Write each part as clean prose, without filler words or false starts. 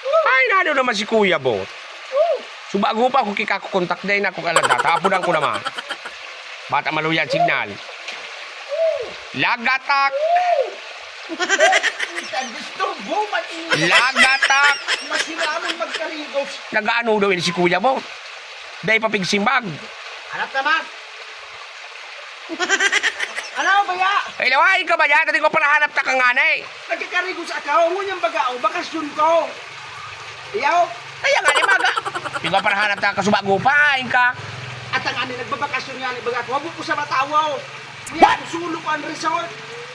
Ay, nano naman si Kuya Bot. Subago pa ako kikakukontak din ako kalada. Tapunan ko naman. Bata maluyan signal. Lagatak! Lagatak! Masilamon magkarigos. Nagaano daw yun si Kuya Bot. Dahil papigsimbag. Hanap naman. Ano ba ya? Ay, lawain ka ba yan? Dati ko panahanap ta kanganay. Nagkakarigos ako. Ngunyan bagao. Bakasyon ko. Iyaw. Kaya nga ni Maga. Di ko panahanap ta kasubago pa. Ayin ka. At ang ani nagbabakasyon nga ni baga. Huwag ko sa matawaw. Yan, sulok ang resort.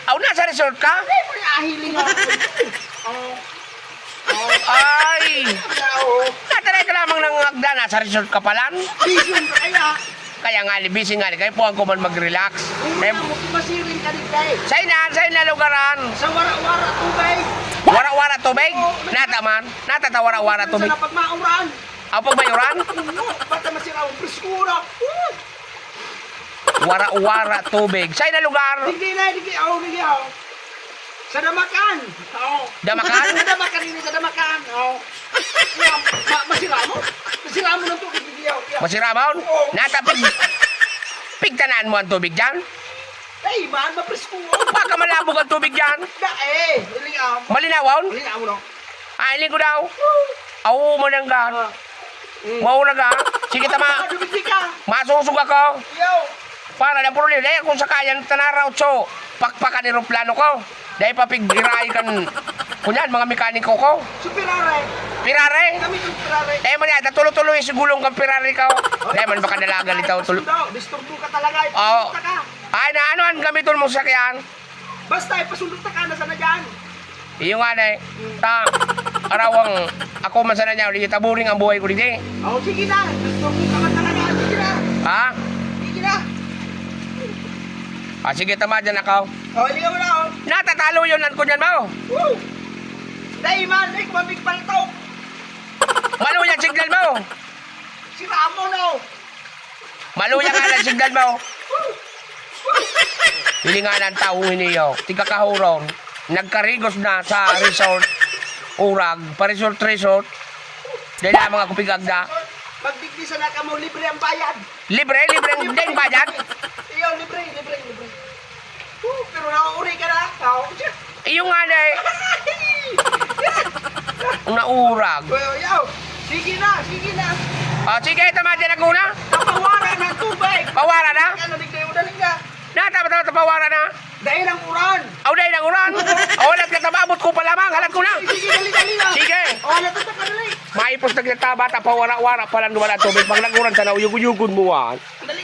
Aw, nasa resort ka? Ay, may ahiling ako. Ay! Oo. Nataray ka lamang ng agda. Nasa resort ka palan. Vision ka kaya. Kaya nga ni, busy nga ni. Kaya po ako man mag-relax. Una mo, kumasiring ka din kay. Sa'yo na lugaran. Sa wara-wara tubay. Wara-wara tubig? Nataman? Natata wara-wara tubig? Sa napagmauran. Aw, pagmayuran? Bata masira ang preskura. Wara-wara tubig. Sa'yo na lugar? Hindi na, hindi ako. Sa Damakan. Oo. Damakan? Sa Damakan ini, sa Damakan. Oo. Masira mo? Masira mo ng tubig, hindi ako. Masirabaon? Natapig. Pigtanaan mo ang tubig dyan? Ay, man, mapreskura. Baka malabog ang tubig dyan? Hindi ako. Malinawaon? Hindi ako, no? Ailing ko daw. Aw, manangga. Mauna ka. Sige tama. Dumiti ka. Masusug ako. Yo. Para na puro nila. Kung sakayan tanaraw, so, pakpakan ni plano ko. Dahil papigiray kan. Kunyan, mga mekaniko ko. So, pirare. Pirare? Kami yung pirare. Man yan, tulo-tuloy si gulong kang pirare ka. Dahil man baka dalagan ito. Disturbo ka talaga. Oo. Ipasundot ka. Ay, na ano ang gamiton mo sakyan? Basta, ipasundot ka na sana dyan. Iyo nga na arawang ako man sana niya. Hindi taburing ang buhay ko dito. Oh, sige na. Disturbo ka man talaga. Sige na. Ha? Sige na. Sige, tama dyan ako. Oh, hindi ka mo na, oh. Natatalo yun ang kunyan mo. Woo! Dahil man, ay kumabig palito. Maluya signal mo. Sira mo, no. Maluya nga ng signal mo. Hili nga ng taong iniyo. Tiga kahuron. Nagkarigos na sa resort. Urag. Pa-resort. Dahil na mga kupigagda. Magdigdisan na ka mo, libre ang bayad. Libre ang ding bayad. Iyo, libre. Pero nauuri ka na. Oo. Iyo nga na naurag. Yo, sige na. Sige, tama dyan ako na. Kapawara ng tubig. Pawara na. Ano, daling ka. Natama pawara na. Dahil ang uran. Aw, dahil ang uran. Awalat ka tababot ko pa lamang. Halat ko na. Sige, dali na. Sige. Oh, natutok ka dali. Maipos naglata bata pawara-wara palang duwala tubig. Pag naguran sa na, uyugun mo ah. Dali